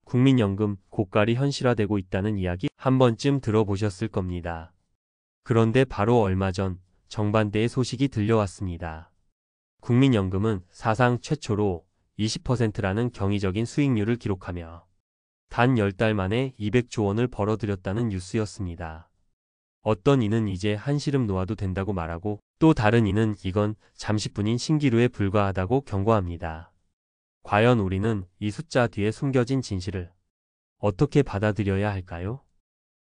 국민연금 고갈이 현실화되고 있다는 이야기 한 번쯤 들어보셨을 겁니다. 그런데 바로 얼마 전 정반대의 소식이 들려왔습니다. 국민연금은 사상 최초로 20%라는 경이적인 수익률을 기록하며 단 10달 만에 200조 원을 벌어들였다는 뉴스였습니다. 어떤 이는 이제 한시름 놓아도 된다고 말하고, 또 다른 이는 이건 잠시뿐인 신기루에 불과하다고 경고합니다. 과연 우리는 이 숫자 뒤에 숨겨진 진실을 어떻게 받아들여야 할까요?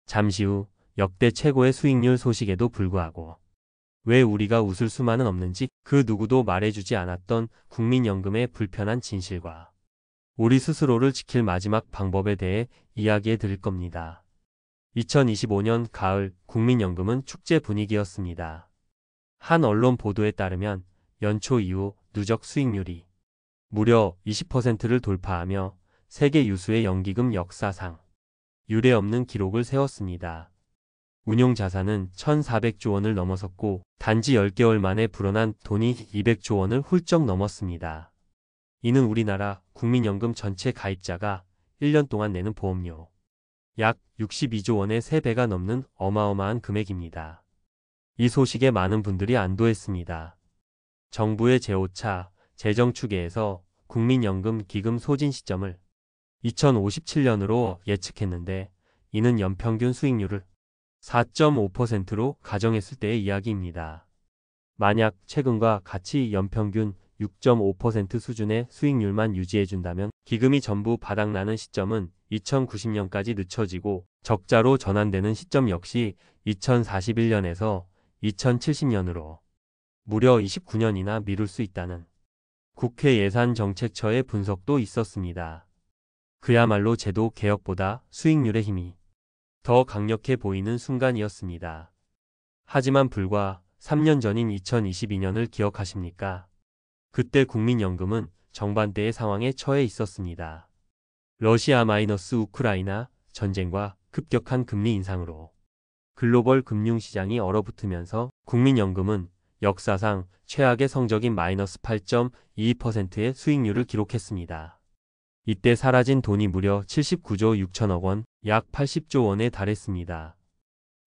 잠시 후 역대 최고의 수익률 소식에도 불구하고 왜 우리가 웃을 수만은 없는지, 그 누구도 말해주지 않았던 국민연금의 불편한 진실과 우리 스스로를 지킬 마지막 방법에 대해 이야기해 드릴 겁니다. 2025년 가을 국민연금은 축제 분위기였습니다. 한 언론 보도에 따르면 연초 이후 누적 수익률이 무려 20%를 돌파하며 세계 유수의 연기금 역사상 유례없는 기록을 세웠습니다. 운용 자산은 1,400조 원을 넘어섰고 단지 10개월 만에 불어난 돈이 200조 원을 훌쩍 넘었습니다. 이는 우리나라 국민연금 전체 가입자가 1년 동안 내는 보험료 약 62조 원의 3배가 넘는 어마어마한 금액입니다. 이 소식에 많은 분들이 안도했습니다. 정부의 제5차 재정추계에서 국민연금 기금 소진 시점을 2057년으로 예측했는데, 이는 연평균 수익률을 4.5%로 가정했을 때의 이야기입니다. 만약 최근과 같이 연평균 6.5% 수준의 수익률만 유지해준다면 기금이 전부 바닥나는 시점은 2090년까지 늦춰지고, 적자로 전환되는 시점 역시 2041년에서 2070년으로 무려 29년이나 미룰 수 있다는 국회 예산정책처의 분석도 있었습니다. 그야말로 제도 개혁보다 수익률의 힘이 더 강력해 보이는 순간이었습니다. 하지만 불과 3년 전인 2022년을 기억하십니까? 그때 국민연금은 정반대의 상황에 처해 있었습니다. 러시아-우크라이나 전쟁과 급격한 금리 인상으로 글로벌 금융시장이 얼어붙으면서 국민연금은 역사상 최악의 성적인 마이너스 8.22%의 수익률을 기록했습니다. 이때 사라진 돈이 무려 79조 6천억 원, 약 80조 원에 달했습니다.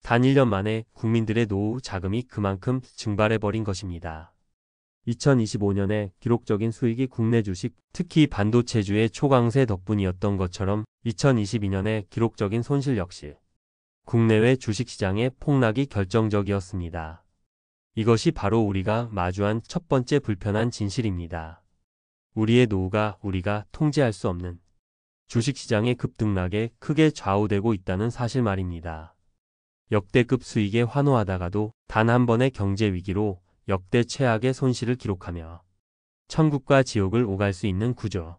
단 1년 만에 국민들의 노후 자금이 그만큼 증발해버린 것입니다. 2025년에 기록적인 수익이 국내 주식, 특히 반도체주의 초강세 덕분이었던 것처럼 2022년에 기록적인 손실 역시 국내외 주식시장의 폭락이 결정적이었습니다. 이것이 바로 우리가 마주한 첫 번째 불편한 진실입니다. 우리의 노후가 우리가 통제할 수 없는 주식시장의 급등락에 크게 좌우되고 있다는 사실 말입니다. 역대급 수익에 환호하다가도 단 한 번의 경제위기로 역대 최악의 손실을 기록하며 천국과 지옥을 오갈 수 있는 구조.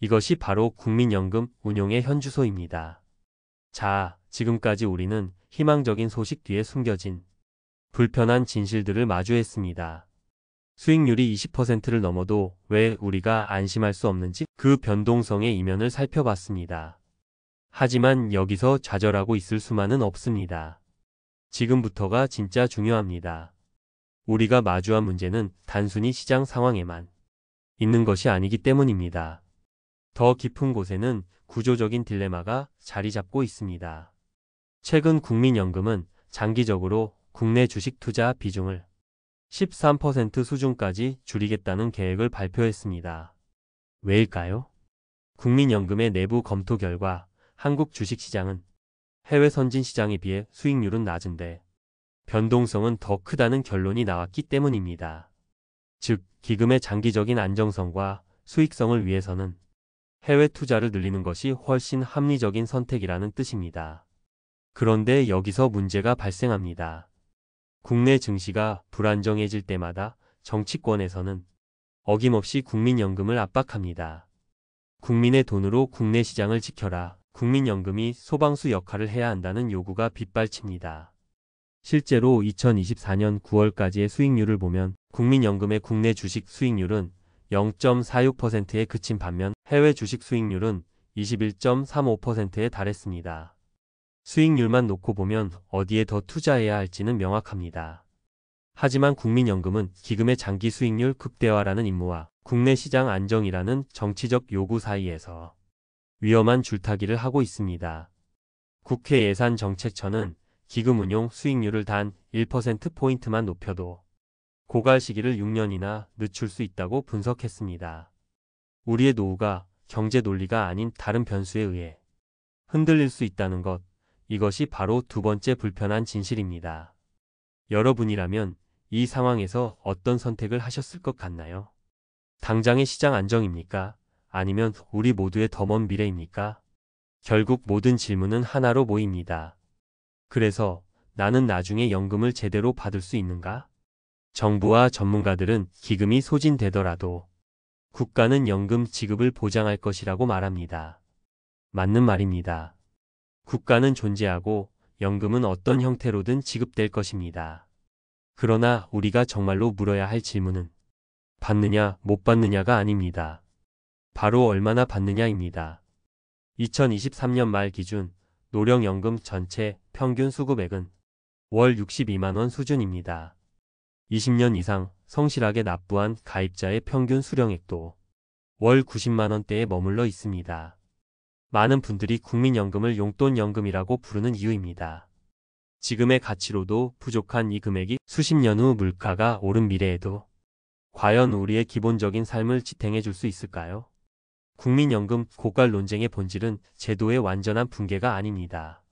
이것이 바로 국민연금 운용의 현주소입니다. 자, 지금까지 우리는 희망적인 소식 뒤에 숨겨진 불편한 진실들을 마주했습니다. 수익률이 20%를 넘어도 왜 우리가 안심할 수 없는지, 그 변동성의 이면을 살펴봤습니다. 하지만 여기서 좌절하고 있을 수만은 없습니다. 지금부터가 진짜 중요합니다. 우리가 마주한 문제는 단순히 시장 상황에만 있는 것이 아니기 때문입니다. 더 깊은 곳에는 구조적인 딜레마가 자리 잡고 있습니다. 최근 국민연금은 장기적으로 국내 주식 투자 비중을 13% 수준까지 줄이겠다는 계획을 발표했습니다. 왜일까요? 국민연금의 내부 검토 결과 한국 주식시장은 해외 선진 시장에 비해 수익률은 낮은데 변동성은 더 크다는 결론이 나왔기 때문입니다. 즉, 기금의 장기적인 안정성과 수익성을 위해서는 해외 투자를 늘리는 것이 훨씬 합리적인 선택이라는 뜻입니다. 그런데 여기서 문제가 발생합니다. 국내 증시가 불안정해질 때마다 정치권에서는 어김없이 국민연금을 압박합니다. 국민의 돈으로 국내 시장을 지켜라. 국민연금이 소방수 역할을 해야 한다는 요구가 빗발칩니다. 실제로 2024년 9월까지의 수익률을 보면 국민연금의 국내 주식 수익률은 0.46%에 그친 반면 해외 주식 수익률은 21.35%에 달했습니다. 수익률만 놓고 보면 어디에 더 투자해야 할지는 명확합니다. 하지만 국민연금은 기금의 장기 수익률 극대화라는 임무와 국내 시장 안정이라는 정치적 요구 사이에서 위험한 줄타기를 하고 있습니다. 국회 예산정책처는 기금 운용 수익률을 단 1%포인트만 높여도 고갈 시기를 6년이나 늦출 수 있다고 분석했습니다. 우리의 노후가 경제 논리가 아닌 다른 변수에 의해 흔들릴 수 있다는 것, 이것이 바로 두 번째 불편한 진실입니다. 여러분이라면 이 상황에서 어떤 선택을 하셨을 것 같나요? 당장의 시장 안정입니까? 아니면 우리 모두의 더 먼 미래입니까? 결국 모든 질문은 하나로 모입니다. 그래서 나는 나중에 연금을 제대로 받을 수 있는가? 정부와 전문가들은 기금이 소진되더라도 국가는 연금 지급을 보장할 것이라고 말합니다. 맞는 말입니다. 국가는 존재하고 연금은 어떤 형태로든 지급될 것입니다. 그러나 우리가 정말로 물어야 할 질문은 받느냐, 못 받느냐가 아닙니다. 바로 얼마나 받느냐입니다. 2023년 말 기준 노령연금 전체 평균 수급액은 월 62만 원 수준입니다. 20년 이상 성실하게 납부한 가입자의 평균 수령액도 월 90만 원대에 머물러 있습니다. 많은 분들이 국민연금을 용돈연금이라고 부르는 이유입니다. 지금의 가치로도 부족한 이 금액이 수십 년 후 물가가 오른 미래에도 과연 우리의 기본적인 삶을 지탱해 줄 수 있을까요? 국민연금 고갈 논쟁의 본질은 제도의 완전한 붕괴가 아닙니다.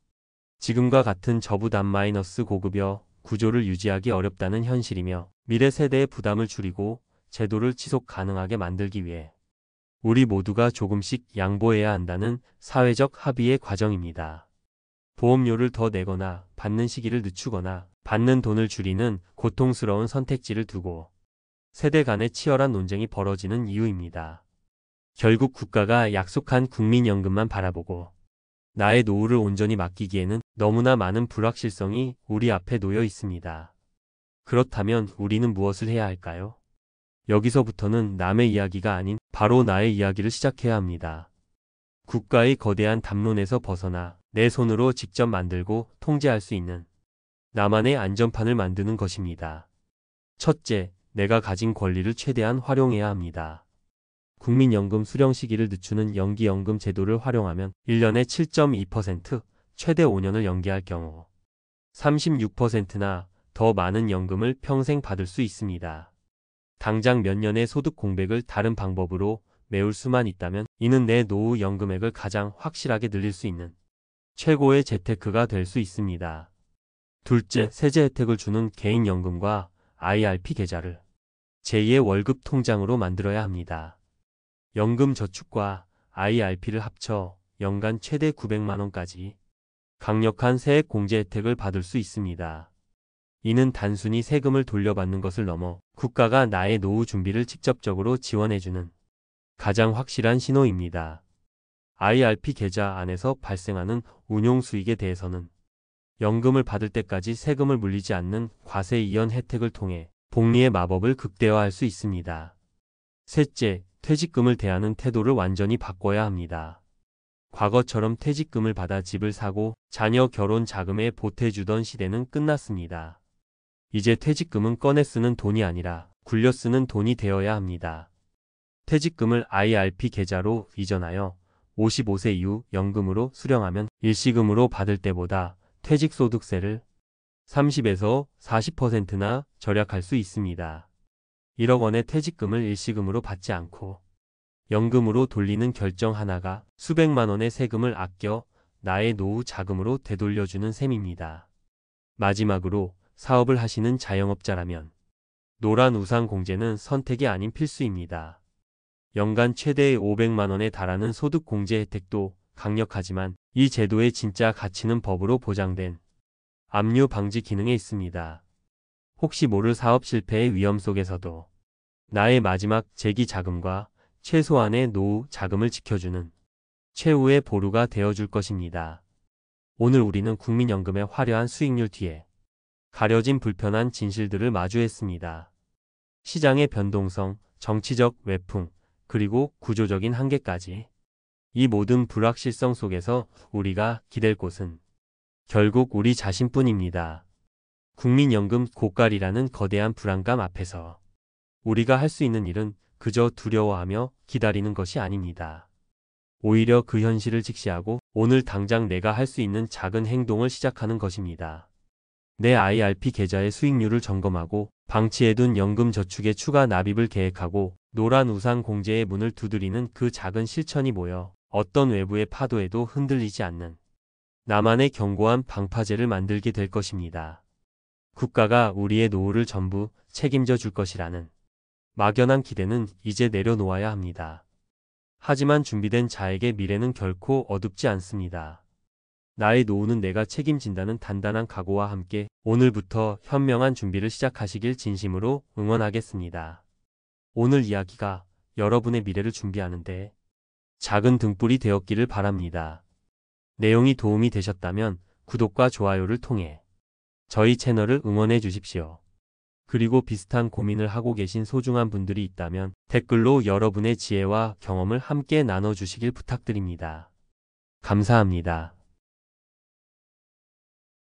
지금과 같은 저부담 마이너스 고급여 구조를 유지하기 어렵다는 현실이며 미래 세대의 부담을 줄이고 제도를 지속 가능하게 만들기 위해 우리 모두가 조금씩 양보해야 한다는 사회적 합의의 과정입니다. 보험료를 더 내거나 받는 시기를 늦추거나 받는 돈을 줄이는 고통스러운 선택지를 두고 세대 간의 치열한 논쟁이 벌어지는 이유입니다. 결국 국가가 약속한 국민연금만 바라보고 나의 노후를 온전히 맡기기에는 너무나 많은 불확실성이 우리 앞에 놓여 있습니다. 그렇다면 우리는 무엇을 해야 할까요? 여기서부터는 남의 이야기가 아닌 바로 나의 이야기를 시작해야 합니다. 국가의 거대한 담론에서 벗어나 내 손으로 직접 만들고 통제할 수 있는 나만의 안전판을 만드는 것입니다. 첫째, 내가 가진 권리를 최대한 활용해야 합니다. 국민연금 수령 시기를 늦추는 연기연금 제도를 활용하면 1년에 7.2%, 최대 5년을 연기할 경우 36%나 더 많은 연금을 평생 받을 수 있습니다. 당장 몇 년의 소득 공백을 다른 방법으로 메울 수만 있다면 이는 내 노후 연금액을 가장 확실하게 늘릴 수 있는 최고의 재테크가 될 수 있습니다. 둘째, 세제 혜택을 주는 개인연금과 IRP 계좌를 제2의 월급 통장으로 만들어야 합니다. 연금저축과 IRP를 합쳐 연간 최대 900만 원까지 강력한 세액 공제 혜택을 받을 수 있습니다. 이는 단순히 세금을 돌려받는 것을 넘어 국가가 나의 노후 준비를 직접적으로 지원해주는 가장 확실한 신호입니다. IRP 계좌 안에서 발생하는 운용 수익에 대해서는 연금을 받을 때까지 세금을 물리지 않는 과세 이연 혜택을 통해 복리의 마법을 극대화할 수 있습니다. 셋째, 퇴직금을 대하는 태도를 완전히 바꿔야 합니다. 과거처럼 퇴직금을 받아 집을 사고 자녀 결혼 자금에 보태주던 시대는 끝났습니다. 이제 퇴직금은 꺼내 쓰는 돈이 아니라 굴려 쓰는 돈이 되어야 합니다. 퇴직금을 IRP 계좌로 이전하여 55세 이후 연금으로 수령하면 일시금으로 받을 때보다 퇴직소득세를 30에서 40%나 절약할 수 있습니다. 1억 원의 퇴직금을 일시금으로 받지 않고 연금으로 돌리는 결정 하나가 수백만 원의 세금을 아껴 나의 노후 자금으로 되돌려주는 셈입니다. 마지막으로 사업을 하시는 자영업자라면 노란 우상 공제는 선택이 아닌 필수입니다. 연간 최대 500만 원에 달하는 소득 공제 혜택도 강력하지만 이 제도의 진짜 가치는 법으로 보장된 압류 방지 기능에 있습니다. 혹시 모를 사업 실패의 위험 속에서도 나의 마지막 재기 자금과 최소한의 노후 자금을 지켜주는 최후의 보루가 되어줄 것입니다. 오늘 우리는 국민연금의 화려한 수익률 뒤에 가려진 불편한 진실들을 마주했습니다. 시장의 변동성, 정치적 외풍, 그리고 구조적인 한계까지. 이 모든 불확실성 속에서 우리가 기댈 곳은 결국 우리 자신뿐입니다. 국민연금 고갈이라는 거대한 불안감 앞에서 우리가 할 수 있는 일은 그저 두려워하며 기다리는 것이 아닙니다. 오히려 그 현실을 직시하고 오늘 당장 내가 할 수 있는 작은 행동을 시작하는 것입니다. 내 IRP 계좌의 수익률을 점검하고 방치해둔 연금 저축의 추가 납입을 계획하고 노란 우산 공제의 문을 두드리는 그 작은 실천이 모여 어떤 외부의 파도에도 흔들리지 않는 나만의 견고한 방파제를 만들게 될 것입니다. 국가가 우리의 노후를 전부 책임져 줄 것이라는 막연한 기대는 이제 내려놓아야 합니다. 하지만 준비된 자에게 미래는 결코 어둡지 않습니다. 나의 노후는 내가 책임진다는 단단한 각오와 함께 오늘부터 현명한 준비를 시작하시길 진심으로 응원하겠습니다. 오늘 이야기가 여러분의 미래를 준비하는데 작은 등불이 되었기를 바랍니다. 내용이 도움이 되셨다면 구독과 좋아요를 통해 저희 채널을 응원해 주십시오. 그리고 비슷한 고민을 하고 계신 소중한 분들이 있다면 댓글로 여러분의 지혜와 경험을 함께 나눠주시길 부탁드립니다. 감사합니다.